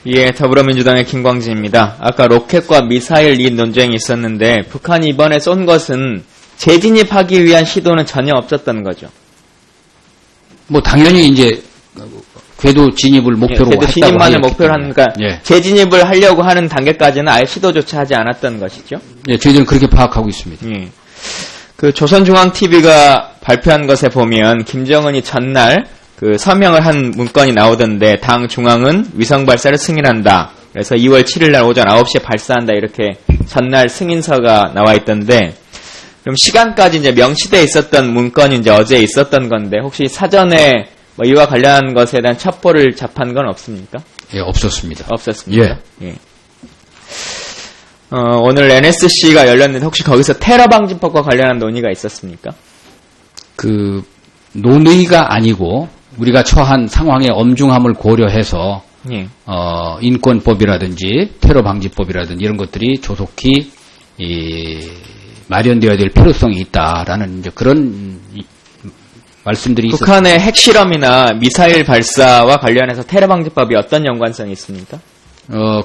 예, 더불어민주당의 김광진입니다. 아까 로켓과 미사일 이 논쟁이 있었는데 북한이 이번에 쏜 것은 재진입하기 위한 시도는 전혀 없었던 거죠. 뭐 당연히 이제 궤도 진입을 목표로 궤도 진입만을 목표로 하니까 예. 재진입을 하려고 하는 단계까지는 아예 시도조차 하지 않았던 것이죠. 예, 저희들은 그렇게 파악하고 있습니다. 예. 그 조선중앙TV가 발표한 것에 보면 김정은이 전날 그 서명을 한 문건이 나오던데 당 중앙은 위성 발사를 승인한다. 그래서 2월 7일 날 오전 9시에 발사한다. 이렇게 전날 승인서가 나와 있던데 그럼 시간까지 이제 명시돼 있었던 문건이 이제 어제 있었던 건데 혹시 사전에 뭐 이와 관련한 것에 대한 첩보를 접한 건 없습니까? 예, 없었습니다. 없었습니다. 예. 오늘 NSC가 열렸는데 혹시 거기서 테러 방지법과 관련한 논의가 있었습니까? 그 논의가 아니고 우리가 처한 상황의 엄중함을 고려해서 예. 인권법이라든지 테러 방지법이라든지 이런 것들이 조속히 마련되어야 될 필요성이 있다라는 이제 그런 말씀들이 있었습니다. 북한의 핵실험이나 미사일 발사와 관련해서 테러 방지법이 어떤 연관성이 있습니까?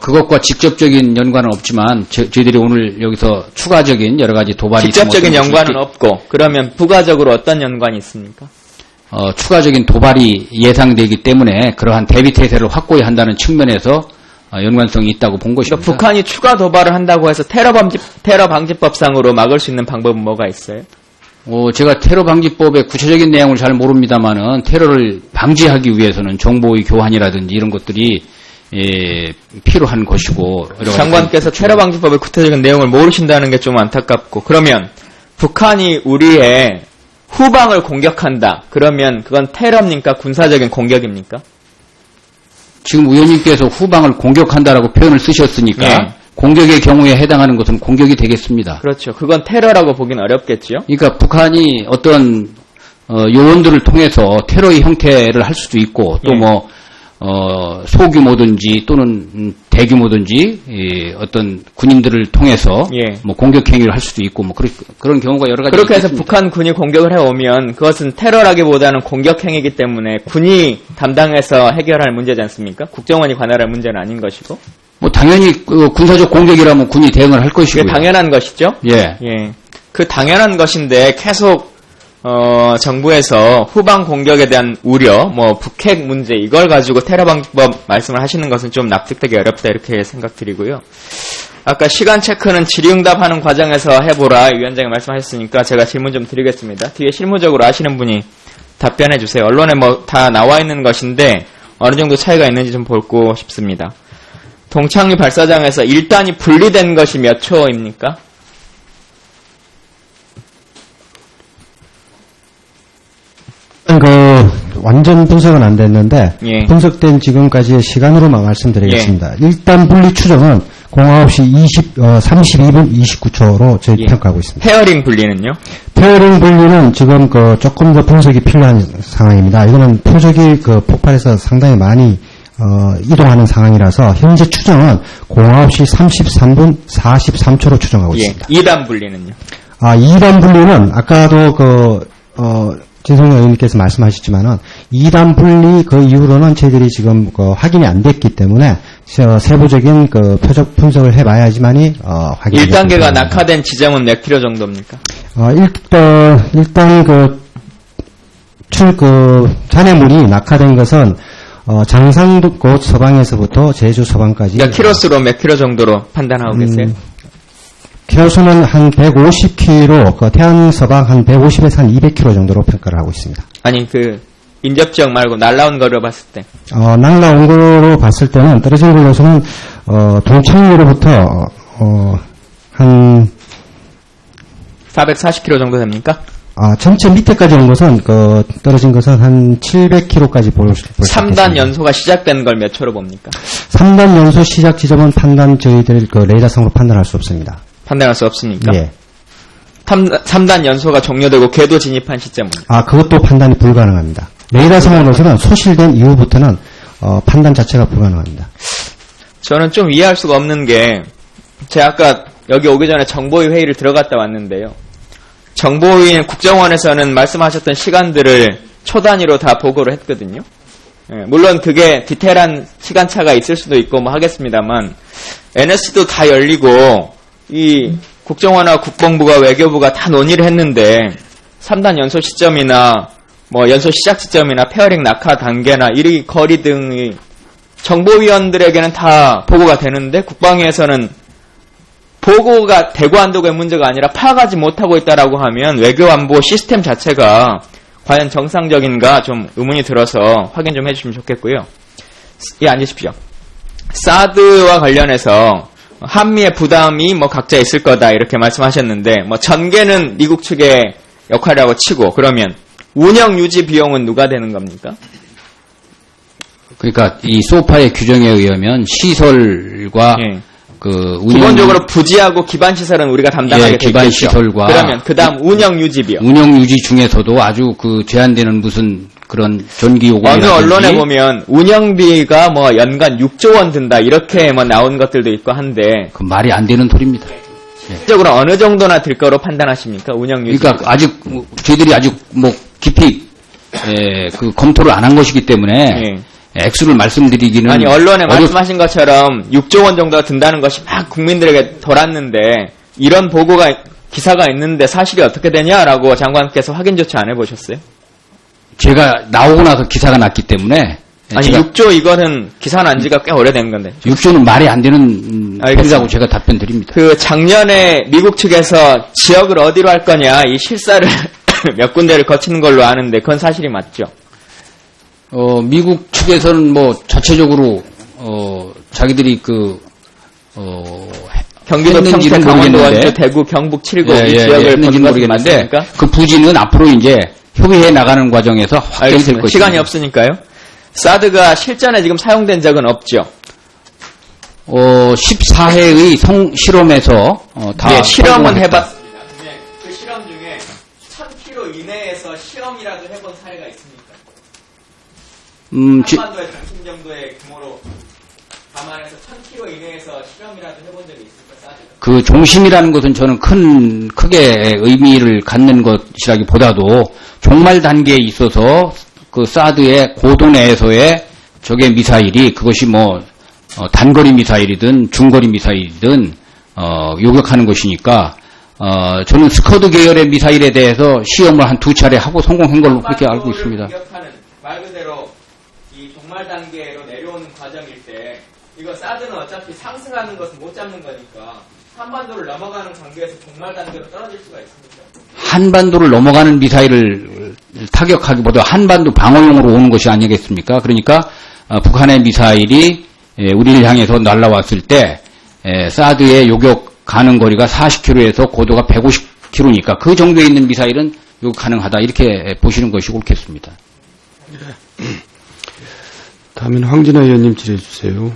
그것과 직접적인 연관은 없지만 저희들이 오늘 여기서 추가적인 여러 가지 도발이 직접적인 연관은 없고 그러면 부가적으로 어떤 연관이 있습니까? 추가적인 도발이 예상되기 때문에 그러한 대비태세를 확고히 한다는 측면에서 연관성이 있다고 본 것입니다. 그러니까 북한이 추가 도발을 한다고 해서 테러 방지법상으로 막을 수 있는 방법은 뭐가 있어요? 제가 테러 방지법의 구체적인 내용을 잘 모릅니다만은 테러를 방지하기 위해서는 정보의 교환이라든지 이런 것들이 필요한 것이고. 장관께서 테러 방지법의 구체적인 내용을 모르신다는 게 좀 안타깝고 그러면 북한이 우리의 후방을 공격한다. 그러면 그건 테러입니까? 군사적인 공격입니까? 지금 의원님께서 후방을 공격한다라고 표현을 쓰셨으니까 예. 공격의 경우에 해당하는 것은 공격이 되겠습니다. 그렇죠. 그건 테러라고 보기는 어렵겠죠. 그러니까 북한이 어떤 요원들을 통해서 테러의 형태를 할 수도 있고 또 뭐 소규모든지 또는 대규모든지 어떤 군인들을 통해서 예. 뭐 공격 행위를 할 수도 있고 뭐 그런 경우가 여러 가지 그렇게 해서 있겠습니다. 북한 군이 공격을 해오면 그것은 테러라기보다는 공격 행위이기 때문에 군이 담당해서 해결할 문제지 않습니까? 국정원이 관할할 문제는 아닌 것이고. 뭐 당연히 군사적 공격이라면 군이 대응을 할 것이고요. 그게 당연한 것이죠. 예. 예. 그 당연한 것인데 계속 정부에서 후방 공격에 대한 우려, 뭐 북핵 문제 이걸 가지고 테러 방지법 말씀을 하시는 것은 좀 납득되기 어렵다 이렇게 생각드리고요. 아까 시간 체크는 질의응답하는 과정에서 해보라 위원장이 말씀하셨으니까 제가 질문 좀 드리겠습니다. 뒤에 실무적으로 아시는 분이 답변해 주세요. 언론에 뭐 다 나와 있는 것인데 어느 정도 차이가 있는지 좀 보고 싶습니다. 동창리 발사장에서 1단이 분리된 것이 몇 초입니까? 완전 분석은 안 됐는데, 예. 분석된 지금까지의 시간으로만 말씀드리겠습니다. 일단 분리 추정은 09시 32분 29초로 저희 예. 평가하고 있습니다. 페어링 분리는요? 페어링 분리는 지금 조금 더 분석이 필요한 상황입니다. 이거는 표적이 폭발해서 상당히 많이 이동하는 상황이라서 현재 추정은 09시 33분 43초로 추정하고 예. 있습니다. 2단 분리는요? 2단 분리는 아까도 진성열 의원님께서 말씀하셨지만은 2단 분리 그 이후로는 저희들이 지금 확인이 안 됐기 때문에 세부적인 표적 분석을 해봐야지만이 확인이 1단계가 낙하된 지점은 몇 킬로 정도입니까? 일단 잔해물이 낙하된 것은 장상북 서방에서부터 제주 서방까지 몇 킬로수로 몇 킬로 정도로 판단하고 계세요? 킬로수는 한 150km, 태안 서방 한 150에서 한 200km 정도로 평가를 하고 있습니다. 아니 인접 지역 말고 날라온 거로 봤을 때. 날라온 거로 봤을 때는 떨어진 걸로서는 동창리로부터 한 440km 정도 됩니까? 전체 밑에까지 온 것은 떨어진 것은 한 700km까지 볼 수 있습니다. 3단 연소가 시작된 걸 몇 초로 봅니까? 3단 연소 시작 지점은 저희들 레이더상으로 판단할 수 없습니다. 판단할 수 없으니까. 예. 3단 연소가 종료되고 궤도 진입한 시점은? 그것도 판단이 불가능합니다. 레이더상으로서는 소실된 이후부터는 판단 자체가 불가능합니다. 저는 좀 이해할 수가 없는 게 제가 아까 여기 오기 전에 정보위 회의를 들어갔다 왔는데요. 정보위는 국정원에서는 말씀하셨던 시간들을 초 단위로 다 보고를 했거든요. 예, 물론 그게 디테일한 시간차가 있을 수도 있고 뭐 하겠습니다만 NSC도 다 열리고 이 국정원과 국방부가 외교부가 다 논의를 했는데 3단 연소 시점이나 뭐 연소 시작 시점이나 페어링 낙하 단계나 이르기 거리 등이 정보위원들에게는 다 보고가 되는데 국방위에서는 보고가 되고 안 되고의 문제가 아니라 파악하지 못하고 있다라고 하면 외교안보 시스템 자체가 과연 정상적인가 좀 의문이 들어서 확인 좀 해주시면 좋겠고요. 예, 앉으십시오. 사드와 관련해서 한미의 부담이 뭐 각자 있을 거다 이렇게 말씀하셨는데 뭐 전개는 미국 측의 역할이라고 치고 그러면 운영 유지 비용은 누가 되는 겁니까? 그러니까 이 소파의 규정에 의하면 시설과 예. 그 운영, 기본적으로 부지하고 기반 시설은 우리가 담당하게 예, 되겠죠. 기반 시설과 그러면 그다음 운영 유지 비용. 운영 유지 중에서도 아주 그 제한되는 무슨 그런 전기 어느 요금이라든지 언론에 보면 운영비가 뭐 연간 6조 원 든다 이렇게 뭐 나온 것들도 있고 한데 그 말이 안 되는 소리입니다. 실질적으로 어느 정도나 들 거로 판단하십니까? 운영 유지. 그러니까 아직 저희들이 아직 뭐 깊이 그 검토를 안 한 것이기 때문에 예. 액수를 말씀드리기는 아니 언론에 말씀하신 것처럼 6조 원 정도가 든다는 것이 막 국민들에게 돌았는데 이런 보고가 기사가 있는데 사실이 어떻게 되냐라고 장관께서 확인조차 안 해보셨어요? 제가 나오고 나서 기사가 났기 때문에 아니 제가 6조 이거는 기사 난 지가 꽤 오래된 건데 6조는 말이 안 되는 알겠습니다. 편이라고 제가 답변 드립니다. 그 작년에 미국 측에서 지역을 어디로 할 거냐 이 실사를 몇 군데를 거치는 걸로 아는데 그건 사실이 맞죠? 미국 측에서는 뭐 자체적으로 자기들이 경기도, 했는지는 평택, 강원도, 모르겠는데. 원주, 대구, 경북, 칠곡 이 지역을 했는지는 보는 것은 모르겠는데 맞습니까? 그 부지는 앞으로 이제 협의해 나가는 과정에서 확정될 알겠습니다. 것입니다. 시간이 없으니까요. 사드가 실전에 지금 사용된 적은 없죠. 14회의 실험에서 다 예, 실험은 성공했다. 해봤습니다. 근데 그 실험 중에 1000km 이내에서 실험이라도 해본 사례가 있습니까? 한반도의 중심 정도의 규모로 감안해서 1000km 이내에서 실험이라도 해본 적이 있을까? 사드가? 그 중심이라는 것은 저는 크게 의미를 갖는 것이라기보다도 종말 단계에 있어서 그 사드의 고도 내에서의 적의 미사일이 그것이 뭐 단거리 미사일이든 중거리 미사일이든 요격하는 것이니까 저는 스커드 계열의 미사일에 대해서 시험을 한 2차례 하고 성공한 걸로 그렇게 알고 있습니다. 요격하는 말 그대로 이 종말 단계로 내려오는 과정일 때 이거 사드는 어차피 상승하는 것은 못 잡는 거니까 한반도를 넘어가는 관계에서 종말 단계로 떨어질 수가 있습니다. 한반도를 넘어가는 미사일을 타격하기보다 한반도 방어용으로 오는 것이 아니겠습니까? 그러니까 북한의 미사일이 우리를 향해서 날아왔을 때 사드의 요격 가능 거리가 40km에서 고도가 150km니까 그 정도에 있는 미사일은 요격 가능하다 이렇게 보시는 것이 옳겠습니다. 다음은 황진아 의원님 질의해 주세요.